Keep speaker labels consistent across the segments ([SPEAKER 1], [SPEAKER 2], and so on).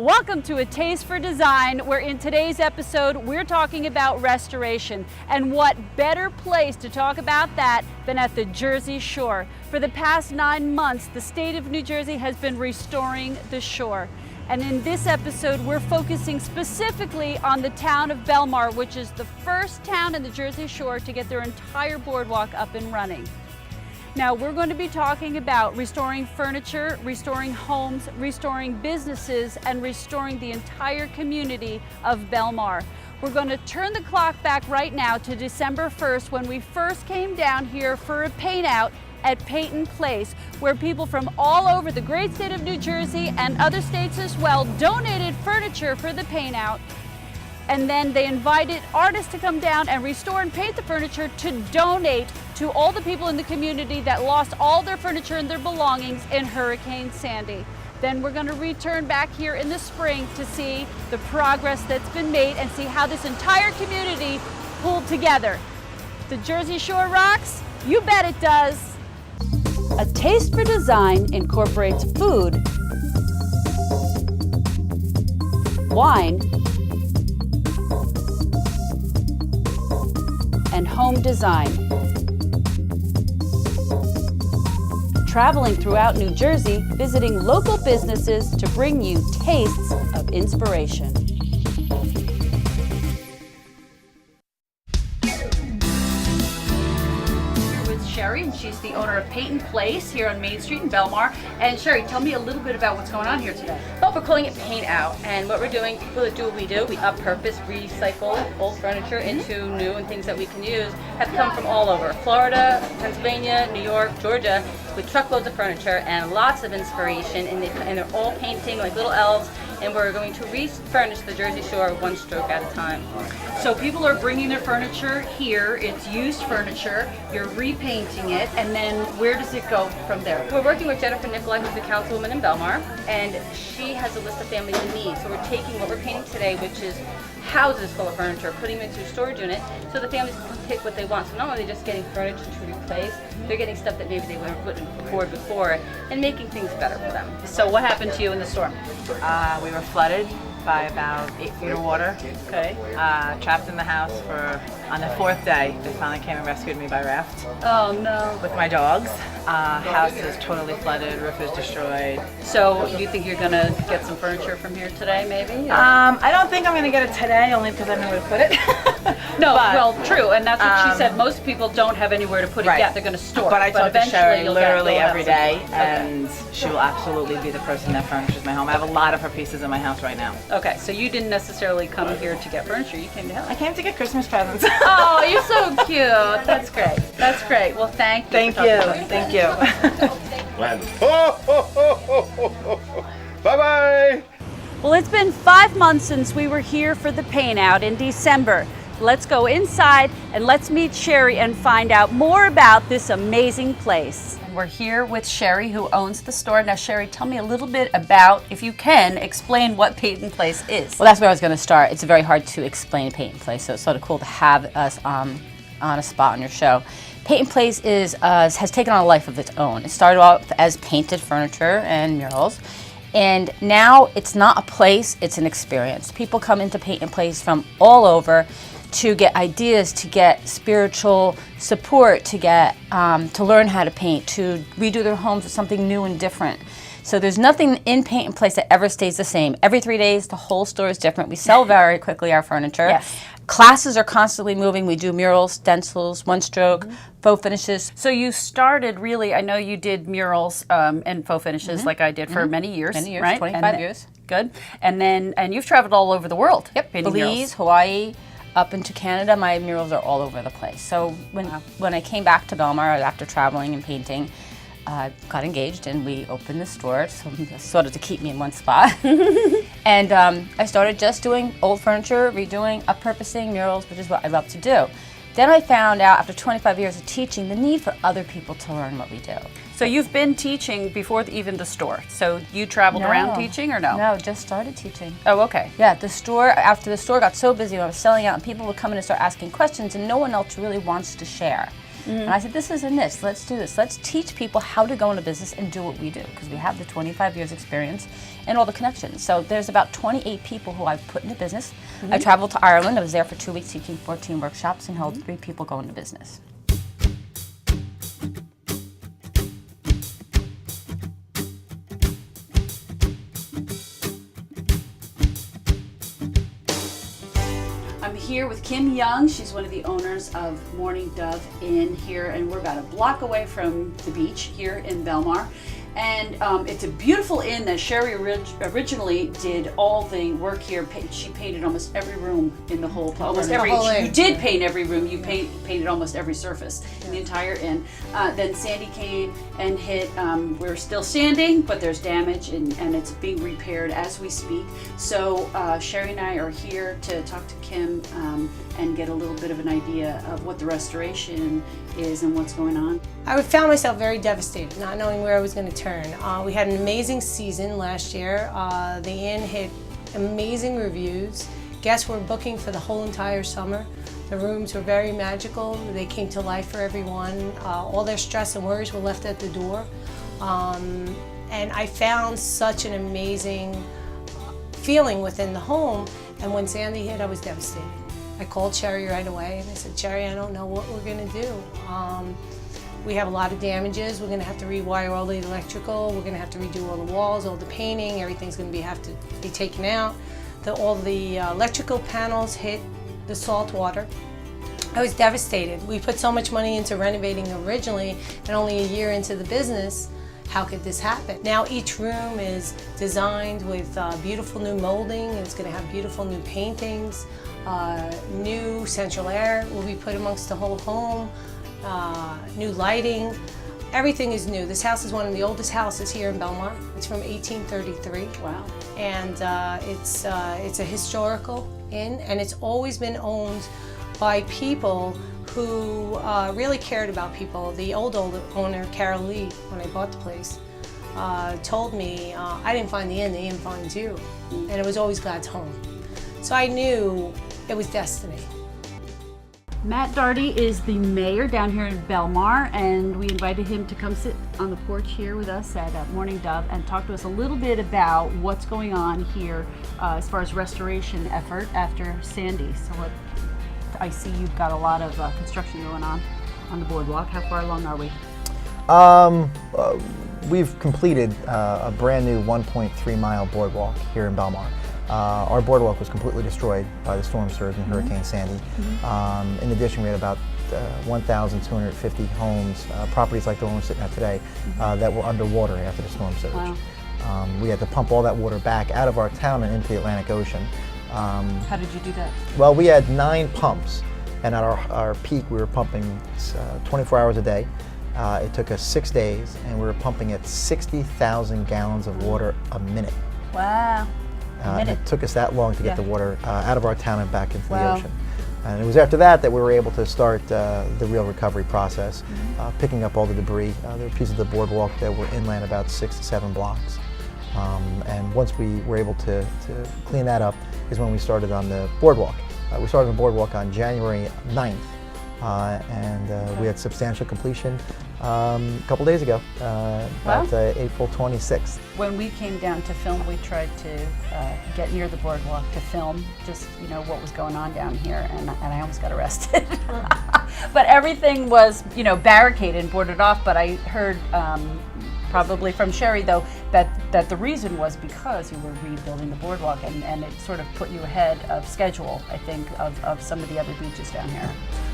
[SPEAKER 1] Welcome to A Taste for Design, where in today's episode we're talking about restoration. And what better place to talk about that than at the Jersey Shore. For the past 9 months, the state of New Jersey has been restoring the shore. And in this episode, we're focusing specifically on the town of Belmar, which is the first town in the Jersey Shore to get their entire boardwalk up and running. Now, we're going to be talking about restoring furniture, restoring homes, restoring businesses, and restoring the entire community of Belmar. We're going to turn the clock back right now to December 1st, when we first came down here for a paint out at Peyton Place, where people from all over the great state of New Jersey and other states as well donated furniture for the paint out. And then they invited artists to come down and restore and paint the furniture to donate to all the people in the community that lost all their furniture and their belongings in Hurricane Sandy. Then we're going to return back here in the spring to see the progress that's been made and see how this entire community pulled together. The Jersey Shore rocks? You bet it does. A Taste for Design incorporates food, wine, and home design. Traveling throughout New Jersey, visiting local businesses to bring you tastes of inspiration. Sherry, and she's the owner of Peyton Place here on Main Street in Belmar. And Sherry, tell me a little bit about what's going on here today.
[SPEAKER 2] Well, we're calling it Paint Out, and what we're doing, people that do what we do, we up-purpose, recycle old furniture into new and things that we can use, have come from all over. Florida, Pennsylvania, New York, Georgia, with truckloads of furniture and lots of inspiration, and they're all painting like little elves, and we're going to refurnish the Jersey Shore one stroke at a time.
[SPEAKER 1] So people are bringing their furniture here, it's used furniture, you're repainting it, and then where does it go from there?
[SPEAKER 2] We're working with Jennifer Nicolai, who's the councilwoman in Belmar, and she has a list of families in need. So we're taking what we're painting today, which is houses full of furniture, putting them into a storage unit so the families can pick what they want. So not only are they just getting furniture to replace, they're getting stuff that maybe they couldn't afford before and making things better for them.
[SPEAKER 1] So what happened to you in the storm?
[SPEAKER 3] We were flooded by about 8 feet of water.
[SPEAKER 1] Okay.
[SPEAKER 3] Trapped in the house on the 4th day. They finally came and rescued me by raft
[SPEAKER 1] Oh no.
[SPEAKER 3] with my dogs. House is totally flooded, roof is destroyed.
[SPEAKER 1] So you think you're gonna get some furniture from here today, maybe?
[SPEAKER 3] I don't think I'm gonna get it today, only because I know where to put it.
[SPEAKER 1] No,
[SPEAKER 3] But,
[SPEAKER 1] well, true, and that's what she said. Most people don't have anywhere to put it
[SPEAKER 3] Right.
[SPEAKER 1] yet. They're going to store
[SPEAKER 3] But I
[SPEAKER 1] it.
[SPEAKER 3] talk to
[SPEAKER 1] eventually
[SPEAKER 3] Sherry
[SPEAKER 1] you'll
[SPEAKER 3] literally
[SPEAKER 1] you'll have
[SPEAKER 3] every
[SPEAKER 1] some.
[SPEAKER 3] day,
[SPEAKER 1] Okay.
[SPEAKER 3] and she will absolutely be the person that furnishes my home. I have a lot of her pieces in my house right now.
[SPEAKER 1] Okay, so you didn't necessarily come here to get furniture. You came to help.
[SPEAKER 3] I came to get Christmas presents.
[SPEAKER 1] Oh, you're so cute. That's great. That's great. Well, thank you.
[SPEAKER 3] Thank
[SPEAKER 1] for talking
[SPEAKER 3] you.
[SPEAKER 1] about
[SPEAKER 3] Thank you.
[SPEAKER 4] Bye-bye.
[SPEAKER 1] Well, it's been 5 months since we were here for the paint out in December. Let's go inside and let's meet Sherry and find out more about this amazing place. We're here with Sherry, who owns the store. Now, Sherry, tell me a little bit about, if you can, explain what Peyton Place is.
[SPEAKER 5] Well, that's where I was going to start. It's very hard to explain Peyton Place, so it's sort of cool to have us on a spot on your show. Peyton Place has taken on a life of its own. It started off as painted furniture and murals, and now it's not a place, it's an experience. People come into Peyton Place from all over to get ideas, to get spiritual support, to get to learn how to paint, to redo their homes with something new and different. So there's nothing in Peyton Place that ever stays the same. Every 3 days, the whole store is different. We sell very quickly our furniture.
[SPEAKER 1] Yes.
[SPEAKER 5] Classes are constantly moving. We do murals, stencils, one stroke, faux finishes.
[SPEAKER 1] So you started really, I know you did murals and faux finishes like I did for many years.
[SPEAKER 5] Many years,
[SPEAKER 1] right?
[SPEAKER 5] 25 years.
[SPEAKER 1] Good. And you've traveled all over the world.
[SPEAKER 5] Yep,
[SPEAKER 1] painting
[SPEAKER 5] Belize,
[SPEAKER 1] murals.
[SPEAKER 5] Hawaii, up into Canada. My murals are all over the place. So when I came back to Belmar after traveling and painting, got engaged and we opened the store, sort of to keep me in one spot. And I started just doing old furniture, redoing, up-purposing murals, which is what I love to do. Then I found out, after 25 years of teaching, the need for other people to learn what we do.
[SPEAKER 1] So you've been teaching before even the store. So you traveled around teaching or no?
[SPEAKER 5] No, just started teaching.
[SPEAKER 1] Oh, okay.
[SPEAKER 5] Yeah, the store, after the store got so busy, I was selling out and people would come in and start asking questions and no one else really wants to share. And I said, this is a niche. Let's do this. Let's teach people how to go into business and do what we do, because we have the 25 years experience and all the connections. So there's about 28 people who I've put into business. I traveled to Ireland. I was there for 2 weeks teaching 14 workshops and helped 3 people go into business. I'm here with Kim Young. She's one of the owners of Morning Dove Inn here, and we're about a block away from the beach here in Belmar. And it's a beautiful inn that Sherry originally did all the work here. She painted almost every room in the whole, you did paint every room. You painted almost every surface in the entire inn. Then Sandy came and hit, we're still standing, but there's damage and it's being repaired as we speak. So Sherry and I are here to talk to Kim and get a little bit of an idea of what the restoration is and what's going on.
[SPEAKER 4] I found myself very devastated, not knowing where I was going to turn. We had an amazing season last year. The inn hit amazing reviews. Guests were booking for the whole entire summer. The rooms were very magical. They came to life for everyone. All their stress and worries were left at the door. And I found such an amazing feeling within the home. And when Sandy hit, I was devastated. I called Sherry right away and I said, Sherry, I don't know what we're going to do. We have a lot of damages. We're going to have to rewire all the electrical. We're going to have to redo all the walls, all the painting. Everything's going to have to be taken out. All the electrical panels hit the salt water. I was devastated. We put so much money into renovating originally, and only a year into the business, how could this happen? Now each room is designed with beautiful new molding. It's going to have beautiful new paintings. New central air will be put amongst the whole home, new lighting. Everything is new. This house is one of the oldest houses here in Belmar. It's from 1833.
[SPEAKER 5] Wow.
[SPEAKER 4] And it's a historical inn, and it's always been owned by people who really cared about people. The old owner, Carol Lee, when I bought the place, told me, I didn't find the inn finds you. And it was always God's home. So I knew it was destiny.
[SPEAKER 1] Matt Doherty is the mayor down here in Belmar, and we invited him to come sit on the porch here with us at Morning Dove and talk to us a little bit about what's going on here as far as restoration effort after Sandy. So I see you've got a lot of construction going on the boardwalk. How far along are we?
[SPEAKER 6] We've completed a brand new 1.3 mile boardwalk here in Belmar. Our boardwalk was completely destroyed by the storm surge and Hurricane Sandy. In addition, we had about 1,250 homes, properties like the one we're sitting at today, that were underwater after the storm surge.
[SPEAKER 1] Wow.
[SPEAKER 6] We had to pump all that water back out of our town and into the Atlantic Ocean.
[SPEAKER 1] How did you do that?
[SPEAKER 6] Well, we had 9 pumps, and at our peak we were pumping 24 hours a day. It took us 6 days, and we were pumping at 60,000 gallons of water a minute.
[SPEAKER 1] Wow.
[SPEAKER 6] And it took us that long to get the water out of our town and back into the
[SPEAKER 1] Wow.
[SPEAKER 6] ocean. And it was after that that we were able to start the real recovery process, picking up all the debris. There were pieces of the boardwalk that were inland about 6 to 7 blocks. And once we were able to clean that up is when we started on the boardwalk. We started on the boardwalk on January 9th, and we had substantial completion a couple days ago, about April 26th.
[SPEAKER 1] When we came down to film, we tried to get near the boardwalk to film just, what was going on down here, and I almost got arrested. But everything was, barricaded and boarded off, but I heard probably from Sherry, though, that the reason was because you were rebuilding the boardwalk, and it sort of put you ahead of schedule, I think, of some of the other beaches down here.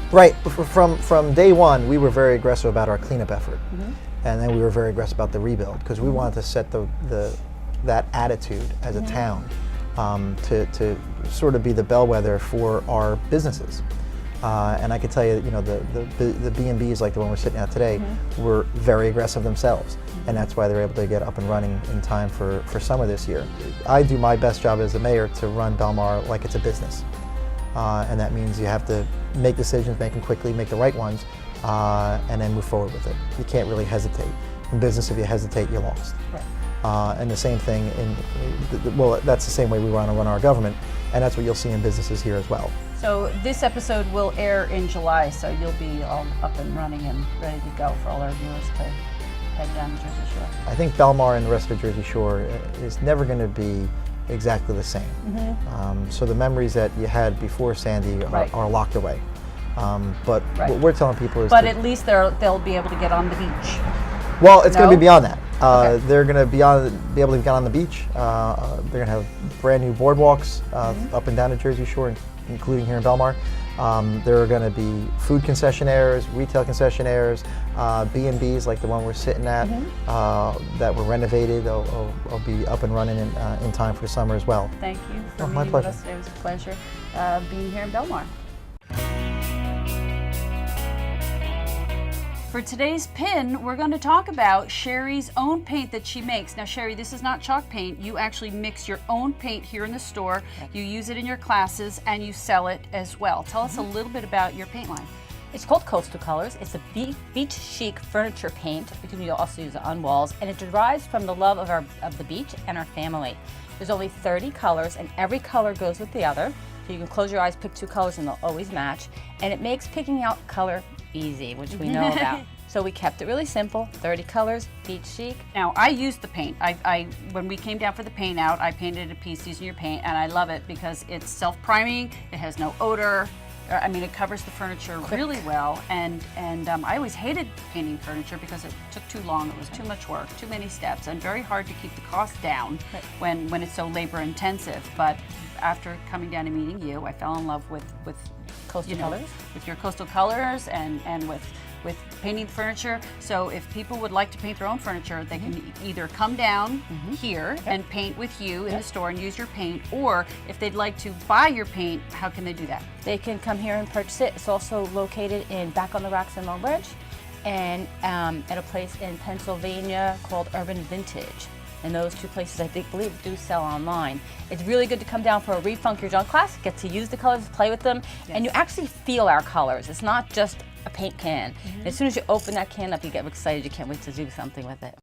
[SPEAKER 6] Right. From day one, we were very aggressive about our cleanup effort, and then we were very aggressive about the rebuild because we wanted to set that attitude as a town to sort of be the bellwether for our businesses. And I can tell you, the B&Bs like the one we're sitting at today were very aggressive themselves, and that's why they're able to get up and running in time for summer this year. I do my best job as the mayor to run Belmar like it's a business. And that means you have to make decisions, make them quickly, make the right ones, and then move forward with it. You can't really hesitate. In business, if you hesitate, you're lost. Right. And the same thing that's the same way we want to run our government, and that's what you'll see in businesses here as well.
[SPEAKER 1] So this episode will air in July, so you'll be all up and running and ready to go for all our viewers to head down to Jersey Shore.
[SPEAKER 6] I think Belmar and the rest of Jersey Shore is never going to be exactly the same. So the memories that you had before Sandy are locked away. But what we're telling people is,
[SPEAKER 1] but at least they'll be able to get on the beach.
[SPEAKER 6] well, it's going to be beyond that.
[SPEAKER 1] Okay.
[SPEAKER 6] They're going to be able to get on the beach. They're going to have brand new boardwalks up and down the Jersey Shore, including here in Belmar. There are going to be food concessionaires, retail concessionaires, B&Bs like the one we're sitting at that were renovated. They'll be up and running in time for summer as well.
[SPEAKER 1] Thank you for
[SPEAKER 6] my
[SPEAKER 1] meeting with
[SPEAKER 6] pleasure.
[SPEAKER 1] us. It was a pleasure being here in Belmar. For today's pin, we're going to talk about Sherry's own paint that she makes. Now, Sherry, this is not chalk paint. You actually mix your own paint here in the store. You use it in your classes and you sell it as well. Tell us a little bit about your paint line.
[SPEAKER 5] It's called Coastal Colors. It's a beach chic furniture paint. You can also use it on walls, and it derives from the love of the beach and our family. There's only 30 colors, and every color goes with the other. So you can close your eyes, pick 2 colors, and they'll always match. And it makes picking out color easy, which we know about. So we kept it really simple, 30 colors, beach chic.
[SPEAKER 1] Now, I used the paint. When we came down for the paint out, I painted a piece using your paint, and I love it because it's self-priming, it has no odor. I mean, it covers the furniture really well, and I always hated painting furniture because it took too long, it was too much work, too many steps, and very hard to keep the cost down when it's so labor intensive. But after coming down and meeting you, I fell in love with
[SPEAKER 5] Coastal Colors?
[SPEAKER 1] With your Coastal Colors and with painting the furniture. So if people would like to paint their own furniture, they can either come down here and paint with you in the store and use your paint, or if they'd like to buy your paint, how can they do that?
[SPEAKER 5] They can come here and purchase it. It's also located back on the rocks in Longbridge, and at a place in Pennsylvania called Urban Vintage. And those 2 places, I believe, do sell online. It's really good to come down for a Refunk Your Junk class, get to use the colors, play with them, and you actually feel our colors. It's not just a paint can. As soon as you open that can up, you get excited. You can't wait to do something with it.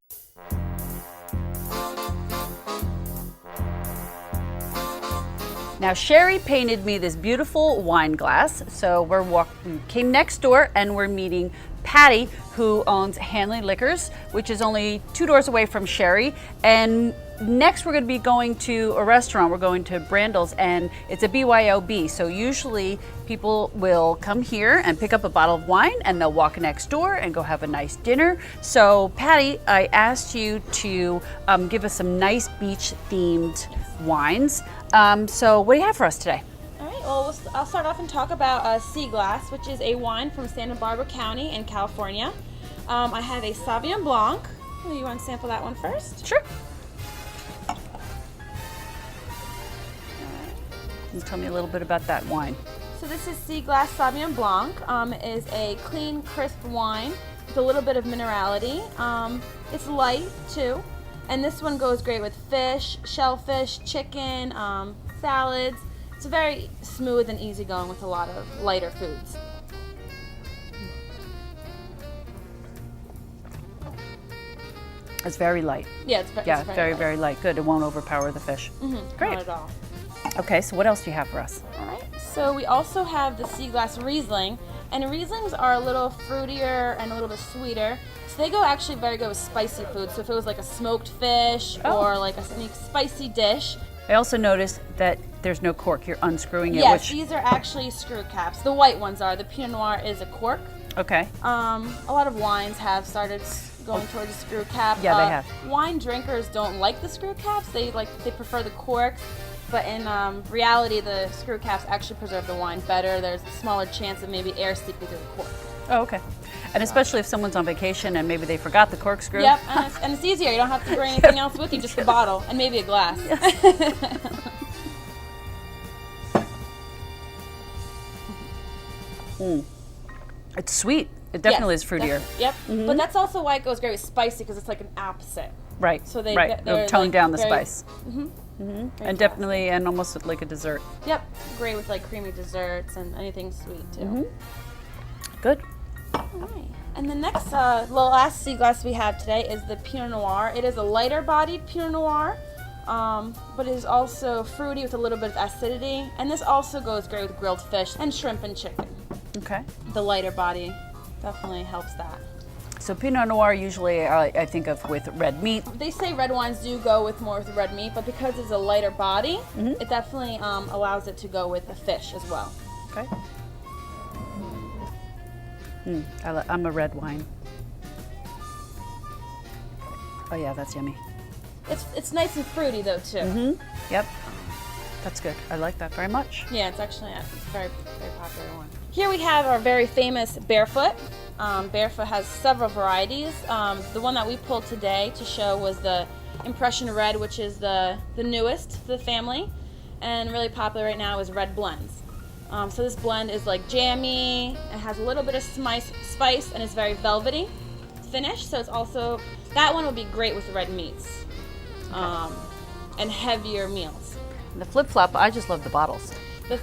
[SPEAKER 1] Now, Sherry painted me this beautiful wine glass. So we came next door and we're meeting Patty, who owns Hanley Liquors, which is only 2 doors away from Sherry. And next we're going to be going to a restaurant. We're going to Brandel's, and it's a BYOB. So usually people will come here and pick up a bottle of wine, and they'll walk next door and go have a nice dinner. So Patty, I asked you to give us some nice beach-themed wines. So what do you have for us today?
[SPEAKER 7] All right, well, I'll start off and talk about Sea Glass, which is a wine from Santa Barbara County in California. I have a Sauvignon Blanc. You want to sample that one first?
[SPEAKER 1] Sure. Can you tell me a little bit about that wine?
[SPEAKER 7] So this is Sea Glass Sauvignon Blanc. It is a clean, crisp wine with a little bit of minerality. It's light too, and this one goes great with fish, shellfish, chicken, salads. It's very smooth and easygoing with a lot of lighter foods.
[SPEAKER 1] It's very light.
[SPEAKER 7] Yeah, it's
[SPEAKER 1] very,
[SPEAKER 7] light.
[SPEAKER 1] very light. Good. It won't overpower the fish. Great.
[SPEAKER 7] Not at all.
[SPEAKER 1] Okay, so what else do you have for us?
[SPEAKER 7] All right, so we also have the Sea Glass Riesling, and Rieslings are a little fruitier and a little bit sweeter, so they go actually very good with spicy food. So if it was like a smoked fish or like a spicy dish.
[SPEAKER 1] I also noticed that there's no cork. You're unscrewing it.
[SPEAKER 7] Yes, these are actually screw caps. The white ones are. The Pinot Noir is a cork.
[SPEAKER 1] Okay.
[SPEAKER 7] A lot of wines have started going towards a screw cap.
[SPEAKER 1] Yeah, they have.
[SPEAKER 7] Wine drinkers don't like the screw caps. They prefer the corks. But in reality, the screw caps actually preserve the wine better. There's a smaller chance of maybe air seeping through the cork.
[SPEAKER 1] Oh, okay. And especially if someone's on vacation and maybe they forgot the corkscrew.
[SPEAKER 7] Yep, and it's easier. You don't have to bring anything else with you, just the bottle and maybe a glass.
[SPEAKER 1] It's sweet. It definitely is fruitier.
[SPEAKER 7] Yep, but that's also why it goes great with spicy, because it's like an opposite.
[SPEAKER 1] Right.
[SPEAKER 7] So they'll
[SPEAKER 1] tone
[SPEAKER 7] like
[SPEAKER 1] down the
[SPEAKER 7] very-
[SPEAKER 1] spice. And definitely, and almost like a dessert.
[SPEAKER 7] Yep, great with like creamy desserts and anything sweet too.
[SPEAKER 1] Good.
[SPEAKER 7] Alright. And the next, the last sea glass we have today is the Pinot Noir. It is a lighter bodied Pinot Noir. but it is also fruity with a little bit of acidity. And this also goes great with grilled fish and shrimp and chicken.
[SPEAKER 1] Okay.
[SPEAKER 7] The lighter body definitely helps that.
[SPEAKER 1] So Pinot Noir usually I think of with red meat.
[SPEAKER 7] They say red wines do go with more with red meat, but because it's a lighter body, it definitely allows it to go with the fish as well.
[SPEAKER 1] Okay. I'm a red wine. Oh yeah, that's yummy.
[SPEAKER 7] It's nice and fruity though too.
[SPEAKER 1] Yep. That's good. I like that very much.
[SPEAKER 7] Yeah, it's actually it's a very popular one. Here we have our very famous Barefoot. Barefoot has several varieties. The one that we pulled today to show was the Impression Red, which is the newest to the family, and really popular right now is Red Blends. So this blend is like jammy, it has a little bit of spice, and it's very velvety finish. So it's also, that one would be great with red meats and heavier meals.
[SPEAKER 1] And the flip-flop, I just love the bottles.
[SPEAKER 7] The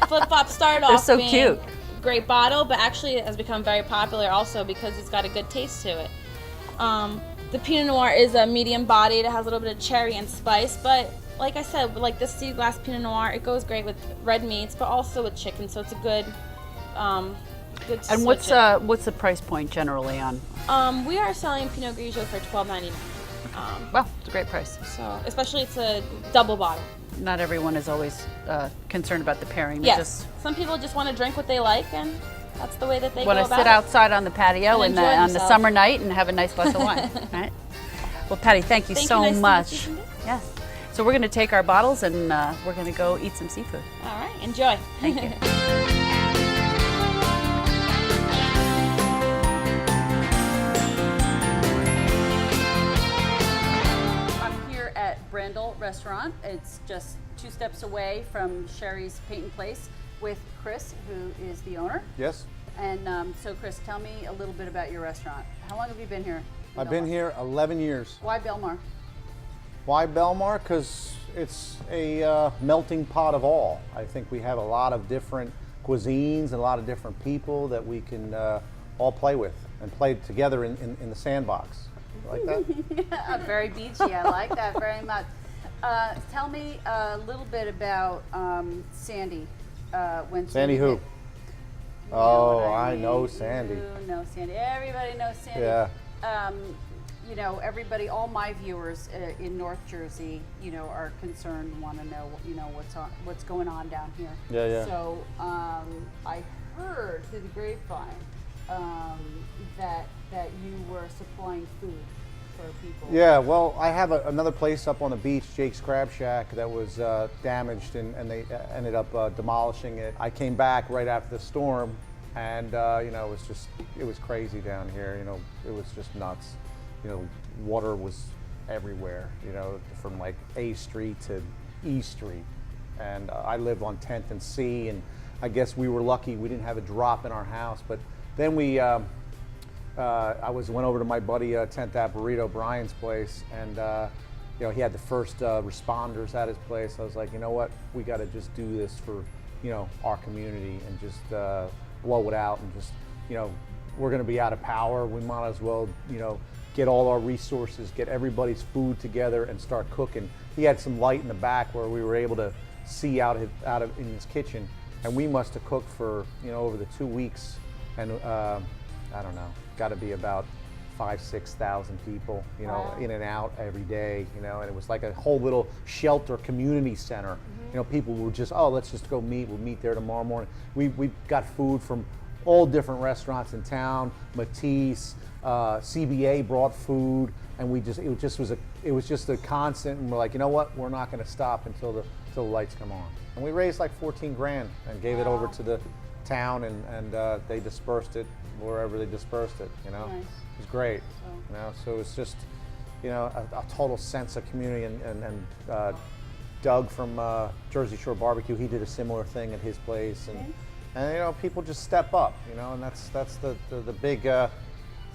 [SPEAKER 7] flip-flop started
[SPEAKER 1] They're
[SPEAKER 7] off
[SPEAKER 1] so
[SPEAKER 7] being
[SPEAKER 1] cute.
[SPEAKER 7] Great bottle, but actually it has become very popular also because it's got a good taste to it. The Pinot Noir is a medium bodied, it has a little bit of cherry and spice, but like I said, like this sea glass Pinot Noir, it goes great with red meats, but also with chicken, so it's a good
[SPEAKER 1] And what's the price point generally on?
[SPEAKER 7] We are selling Pinot Grigio for $12.99.
[SPEAKER 1] Well, it's a great price.
[SPEAKER 7] So especially it's a double bottle.
[SPEAKER 1] Not everyone is always concerned about the pairing. They
[SPEAKER 7] Yes, some people just want to drink what they like, and that's the way that they
[SPEAKER 1] want
[SPEAKER 7] go
[SPEAKER 1] to
[SPEAKER 7] about
[SPEAKER 1] sit
[SPEAKER 7] it.
[SPEAKER 1] outside on the patio
[SPEAKER 7] And
[SPEAKER 1] and
[SPEAKER 7] enjoy
[SPEAKER 1] on the
[SPEAKER 7] themselves.
[SPEAKER 1] summer night and have a nice glass of wine. Right? Well, Patty, thank you
[SPEAKER 7] Thank
[SPEAKER 1] so
[SPEAKER 7] you. Nice to meet
[SPEAKER 1] much.
[SPEAKER 7] you.
[SPEAKER 1] Yes. So we're going to take our bottles and we're going to go eat some seafood.
[SPEAKER 7] All right, enjoy.
[SPEAKER 1] Thank you. I'm here at Brandel Restaurant. It's just 2 steps away from Sherry's Peyton Place with Chris, who is the owner.
[SPEAKER 8] Yes,
[SPEAKER 1] And so, Chris, tell me a little bit about your restaurant. How long have you been here? in
[SPEAKER 8] I've been
[SPEAKER 1] Belmar?
[SPEAKER 8] here 11 years.
[SPEAKER 1] Why Belmar?
[SPEAKER 8] Why Belmar? Because it's a melting pot of all. I think we have a lot of different cuisines and a lot of different people that we can all play with and play together in the sandbox. You like that?
[SPEAKER 1] Very beachy. I like that very much. Tell me a little bit about Sandy. When
[SPEAKER 8] Sandy who?
[SPEAKER 1] You know
[SPEAKER 8] Oh,
[SPEAKER 1] what
[SPEAKER 8] I
[SPEAKER 1] mean.
[SPEAKER 8] know Sandy.
[SPEAKER 1] You know Sandy. Everybody knows Sandy.
[SPEAKER 8] Yeah.
[SPEAKER 1] You know, everybody, all my viewers in North Jersey, you know, are concerned, want to know, you know, what's going on down here.
[SPEAKER 8] Yeah, yeah.
[SPEAKER 1] So I heard through the grapevine that you were supplying food for people.
[SPEAKER 8] Yeah, well, I have another place up on the beach, Jake's Crab Shack, that was damaged, and they ended up demolishing it. I came back right after the storm, and you know, it was crazy down here. You know, it was just nuts. You know, water was everywhere. You know, from like A Street to E Street, and I live on 10th and C, and I guess we were lucky we didn't have a drop in our house. But then we. I went over to my buddy 10th Ave Burrito, Brian's place, and you know, he had the first responders at his place. I was like, you know what, we got to just do this for, you know, our community and just blow it out, and just, you know, we're going to be out of power. We might as well, you know, get all our resources, get everybody's food together, and start cooking. He had some light in the back where we were able to see out in his kitchen, and we must have cooked for, you know, over the 2 weeks, and I don't know, got to be about 5,000-6,000 people, you know,
[SPEAKER 1] Wow.
[SPEAKER 8] in and out every day, you know, and it was like a whole little shelter community center. You know, people were just, oh, let's just go meet. We'll meet there tomorrow morning. We got food from all different restaurants in town. Matisse, CBA brought food, and it was just a constant. And we're like, you know what? We're not going to stop until the lights come on. And we raised like 14 grand and gave it over to the town, and they dispersed it wherever they dispersed it. You know,
[SPEAKER 1] Nice.
[SPEAKER 8] it was great. You know, so it was just, you know, a total sense of community. And Doug from Jersey Shore Barbecue, he did a similar thing at his place, and you know, people just step up. You know, and that's the big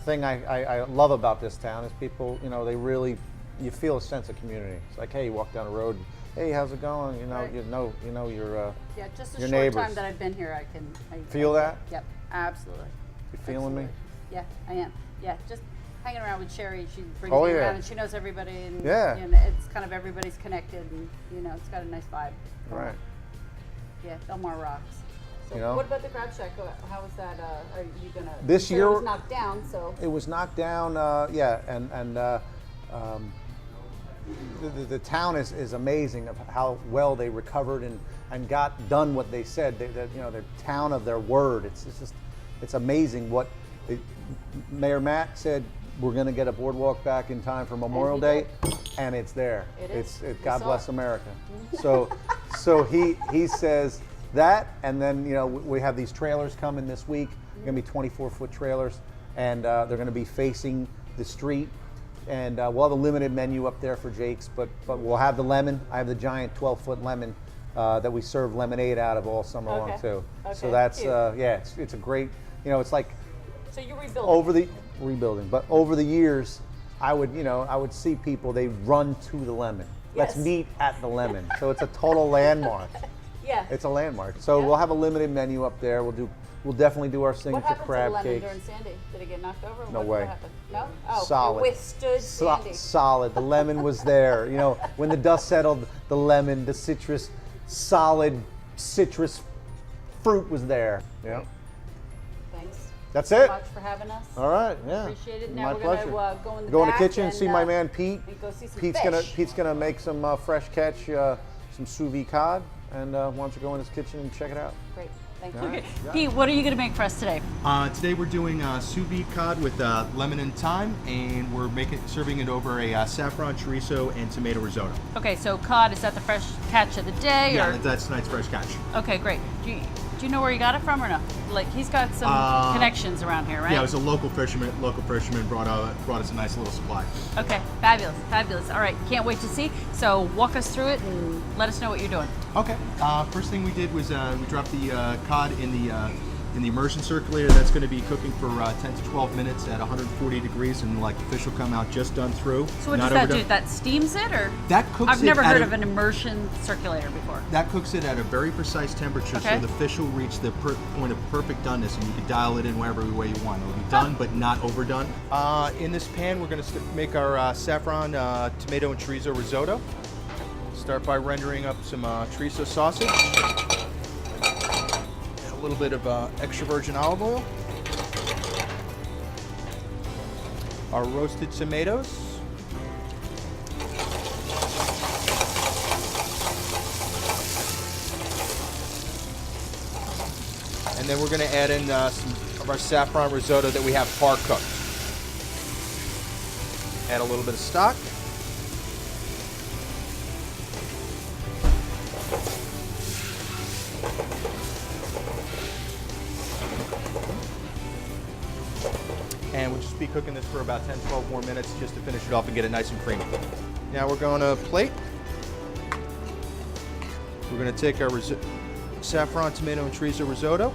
[SPEAKER 8] thing I love about this town is people. You know, they really, you feel a sense of community. It's like, hey, you walk down the road. Hey, how's it going? You know,
[SPEAKER 1] Right.
[SPEAKER 8] you know your
[SPEAKER 1] Yeah, just a
[SPEAKER 8] your
[SPEAKER 1] short
[SPEAKER 8] neighbors.
[SPEAKER 1] time that I've been here, I
[SPEAKER 8] Feel that?
[SPEAKER 1] Yep, absolutely.
[SPEAKER 8] You feeling me?
[SPEAKER 1] Yeah, I am. Yeah, just hanging around with Sherry. She brings
[SPEAKER 8] Oh,
[SPEAKER 1] me
[SPEAKER 8] yeah.
[SPEAKER 1] around, and she knows everybody, and
[SPEAKER 8] Yeah.
[SPEAKER 1] it's kind of everybody's connected, and it's got a nice vibe.
[SPEAKER 8] Right.
[SPEAKER 1] Yeah, Belmar rocks. So
[SPEAKER 8] You know?
[SPEAKER 1] what about the Crab Shack? How was that? Are you gonna?
[SPEAKER 8] This
[SPEAKER 1] so
[SPEAKER 8] year-
[SPEAKER 1] it was knocked down. So
[SPEAKER 8] It was knocked down, yeah, and the town is amazing of how well they recovered and got done what they said. They're town of their word. It's amazing what Mayor Matt said. We're going to get a boardwalk back in time for Memorial Day, and it's there.
[SPEAKER 1] It is. We
[SPEAKER 8] God
[SPEAKER 1] saw
[SPEAKER 8] bless
[SPEAKER 1] it.
[SPEAKER 8] America. So he says that, and then we have these trailers coming this week. Going to be 24-foot trailers, and they're going to be facing the street. And we'll have a limited menu up there for Jake's, but we'll have the lemon. I have the giant 12-foot lemon that we serve lemonade out of all summer long too.
[SPEAKER 1] Okay,
[SPEAKER 8] So that's
[SPEAKER 1] cute.
[SPEAKER 8] it's a great, it's like
[SPEAKER 1] so you're rebuilding.
[SPEAKER 8] rebuilding. But over the years, I would see people, they run to the lemon. Let's
[SPEAKER 1] Yes.
[SPEAKER 8] meet at the lemon. So it's a total landmark.
[SPEAKER 1] Yeah.
[SPEAKER 8] It's a landmark. So
[SPEAKER 1] Yeah.
[SPEAKER 8] we'll have a limited menu up there. We'll definitely do our
[SPEAKER 1] What
[SPEAKER 8] signature
[SPEAKER 1] happened to the
[SPEAKER 8] crab
[SPEAKER 1] lemon
[SPEAKER 8] cakes.
[SPEAKER 1] during Sandy? Did it get knocked over?
[SPEAKER 8] No
[SPEAKER 1] What
[SPEAKER 8] way.
[SPEAKER 1] happened? No? Oh,
[SPEAKER 8] Solid.
[SPEAKER 1] it withstood Sandy.
[SPEAKER 8] Solid. The lemon was there. When the dust settled, the lemon, the solid citrus fruit was there. Yeah.
[SPEAKER 1] Thanks.
[SPEAKER 8] That's
[SPEAKER 1] so
[SPEAKER 8] it.
[SPEAKER 1] much for having us.
[SPEAKER 8] All right. Yeah.
[SPEAKER 1] Appreciate it. Now
[SPEAKER 8] My
[SPEAKER 1] we're
[SPEAKER 8] pleasure.
[SPEAKER 1] gonna go in the
[SPEAKER 8] Go in the
[SPEAKER 1] back
[SPEAKER 8] kitchen,
[SPEAKER 1] and,
[SPEAKER 8] see my man Pete.
[SPEAKER 1] and go see some
[SPEAKER 8] Pete's
[SPEAKER 1] fish.
[SPEAKER 8] gonna make some fresh catch, some sous vide cod, and why don't you go in his kitchen and check it out?
[SPEAKER 1] Great. Thank
[SPEAKER 8] All
[SPEAKER 1] you.
[SPEAKER 8] right.
[SPEAKER 1] Pete, what are you going to make for us today?
[SPEAKER 9] Today we're doing sous vide cod with lemon and thyme, and we're serving it over a saffron chorizo and tomato risotto.
[SPEAKER 1] Okay, so cod, is that the fresh catch of the day?
[SPEAKER 9] Yeah,
[SPEAKER 1] or?
[SPEAKER 9] that's tonight's fresh catch.
[SPEAKER 1] Okay, great. Do you know where you got it from or no? Like, he's got some connections around here, right?
[SPEAKER 9] Yeah, it was a local fisherman. Local fisherman brought us a nice little supply.
[SPEAKER 1] Okay, fabulous, fabulous. All right, can't wait to see. So walk us through it and let us know what you're doing.
[SPEAKER 9] Okay. First thing we did was we dropped the cod in the immersion circulator. That's going to be cooking for 10 to 12 minutes at 140 degrees, and the fish will come out just done through.
[SPEAKER 1] So what
[SPEAKER 9] not
[SPEAKER 1] does that
[SPEAKER 9] overdone.
[SPEAKER 1] do? That steams it, or?
[SPEAKER 9] That cooks
[SPEAKER 1] I've
[SPEAKER 9] it
[SPEAKER 1] never
[SPEAKER 9] at
[SPEAKER 1] heard
[SPEAKER 9] a-
[SPEAKER 1] of an immersion circulator before.
[SPEAKER 9] That cooks it at a very precise temperature,
[SPEAKER 1] Okay.
[SPEAKER 9] so the fish will reach the point of perfect doneness, and you can dial it in wherever way you want. It'll be done, but not overdone. In this pan, we're going to make our saffron tomato and chorizo risotto. Start by rendering up some chorizo sausage, and a little bit of extra virgin olive oil, our roasted tomatoes, and then we're going to add in some of our saffron risotto that we have par cooked. Add a little bit of stock. And we'll just be cooking this for about 10, 12 more minutes just to finish it off and get it nice and creamy. Now we're going to plate. We're going to take our saffron, tomato, and chorizo risotto.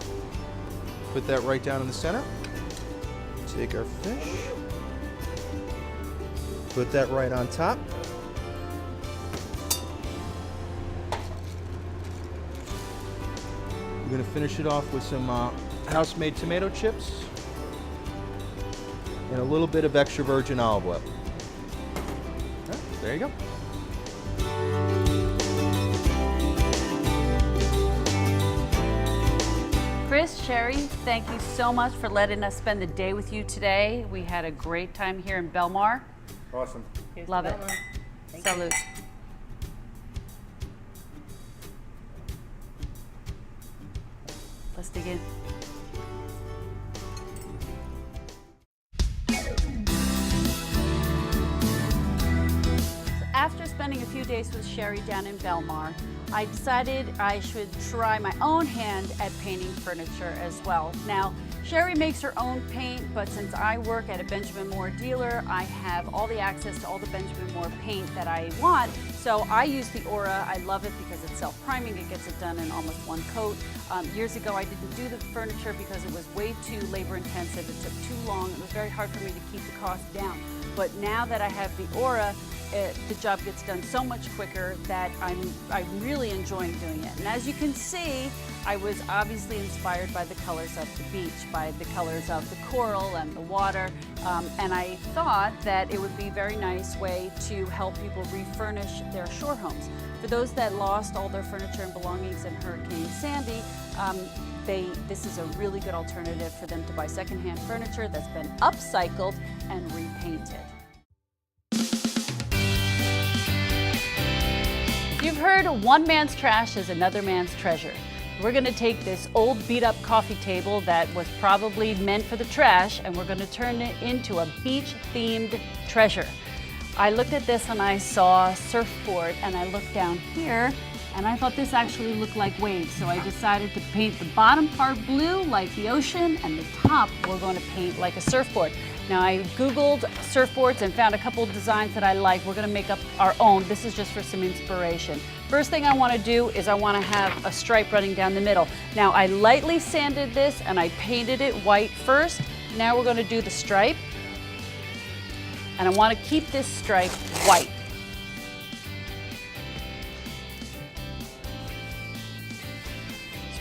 [SPEAKER 9] Put that right down in the center. Take our fish. Put that right on top. We're going to finish it off with some house-made tomato chips and a little bit of extra virgin olive oil. Okay, there you go.
[SPEAKER 1] Chris, Sherry, thank you so much for letting us spend the day with you today. We had a great time here in Belmar.
[SPEAKER 8] Awesome.
[SPEAKER 1] Love it. Salute. Let's dig in. After spending a few days with Sherry down in Belmar, I decided I should try my own hand at painting furniture as well. Now, Sherry makes her own paint, but since I work at a Benjamin Moore dealer, I have all the access to all the Benjamin Moore paint that I want. So I use the Aura. I love it because it's self-priming. It gets it done in almost one coat. Years ago, I didn't do the furniture because it was way too labor-intensive. It took too long. It was very hard for me to keep the cost down. But now that I have the Aura, the job gets done so much quicker that I'm really enjoying doing it. And as you can see, I was obviously inspired by the colors of the beach, by the colors of the coral and the water, and I thought that it would be a very nice way to help people refurnish their shore homes. For those that lost all their furniture and belongings in Hurricane Sandy, this is a really good alternative for them to buy secondhand furniture that's been upcycled and repainted. You've heard one man's trash is another man's treasure. We're going to take this old beat-up coffee table that was probably meant for the trash, and we're going to turn it into a beach-themed treasure. I looked at this and I saw a surfboard, and I looked down here and I thought this actually looked like waves, so I decided to paint the bottom part blue like the ocean, and the top we're going to paint like a surfboard. Now I Googled surfboards and found a couple of designs that I like. We're going to make up our own. This is just for some inspiration. First thing I want to do is I want to have a stripe running down the middle. Now I lightly sanded this and I painted it white first. Now we're going to do the stripe, and I want to keep this stripe white.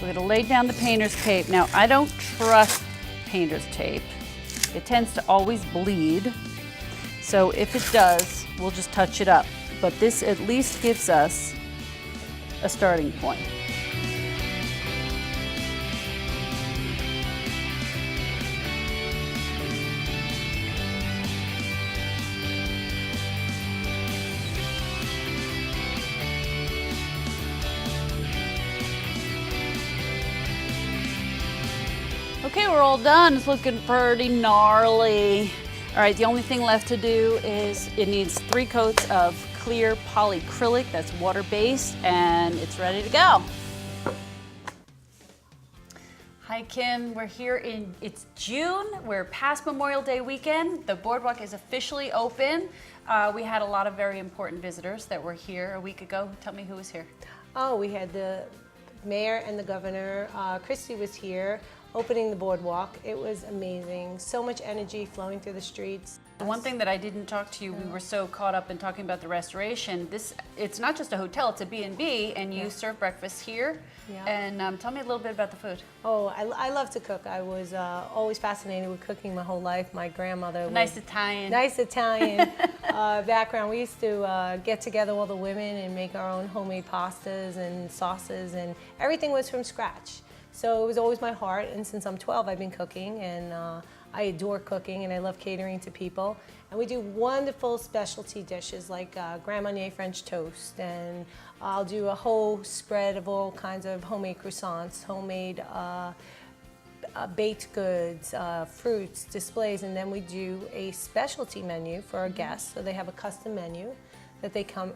[SPEAKER 1] We're going to lay down the painter's tape. Now, I don't trust painter's tape. It tends to always bleed. So if it does, we'll just touch it up. But this at least gives us a starting point. Okay, we're all done. It's looking pretty gnarly. All right, the only thing left to do is it needs 3 coats of clear polyacrylic that's water-based, and it's ready to go. Hi, Kim. We're here it's June. We're past Memorial Day weekend. The boardwalk is officially open. We had a lot of very important visitors that were here a week ago. Tell me who was here.
[SPEAKER 4] Oh, we had the mayor and the governor. Christy was here, opening the boardwalk. It was amazing. So much energy flowing through the streets.
[SPEAKER 1] The one thing that I didn't talk to you, we were so caught up in talking about the restoration. It's not just a hotel, it's a B&B, and you serve breakfast here.
[SPEAKER 4] Yeah.
[SPEAKER 1] And tell me a little bit about the food.
[SPEAKER 4] Oh, I love to cook. I was always fascinated with cooking my whole life. My grandmother
[SPEAKER 1] Nice Italian
[SPEAKER 4] background. We used to get together, all the women, and make our own homemade pastas and sauces, and everything was from scratch. So it was always my heart, and since I'm 12, I've been cooking, and I adore cooking, and I love catering to people. And we do wonderful specialty dishes like Grand Marnier French toast, and I'll do a whole spread of all kinds of homemade croissants, homemade baked goods, fruits, displays, and then we do a specialty menu for our guests, so they have a custom menu that they can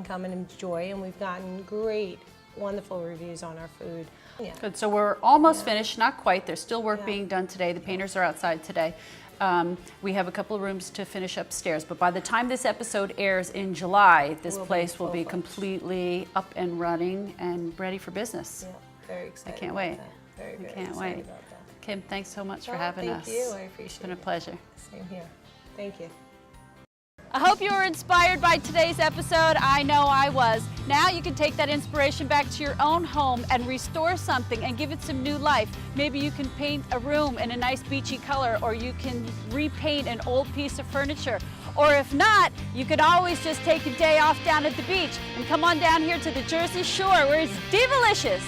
[SPEAKER 4] come and enjoy, and we've gotten great, wonderful reviews on our food. Yeah.
[SPEAKER 1] Good, so we're almost finished, not quite. There's still work being done today. The painters are outside today. We have a couple of rooms to finish upstairs, but by the time this episode airs in July, this place will be completely up and running and ready for business.
[SPEAKER 4] Yeah, very excited.
[SPEAKER 1] I can't wait.
[SPEAKER 4] Very, very
[SPEAKER 1] I can't
[SPEAKER 4] excited
[SPEAKER 1] wait.
[SPEAKER 4] about that.
[SPEAKER 1] Kim, thanks so much for having us.
[SPEAKER 4] Thank you, I appreciate it.
[SPEAKER 1] It's been a pleasure.
[SPEAKER 4] Same here. Thank you.
[SPEAKER 1] I hope you were inspired by today's episode. I know I was. Now you can take that inspiration back to your own home and restore something and give it some new life. Maybe you can paint a room in a nice beachy color, or you can repaint an old piece of furniture. Or if not, you can always just take a day off down at the beach and come on down here to the Jersey Shore where it's divalicious.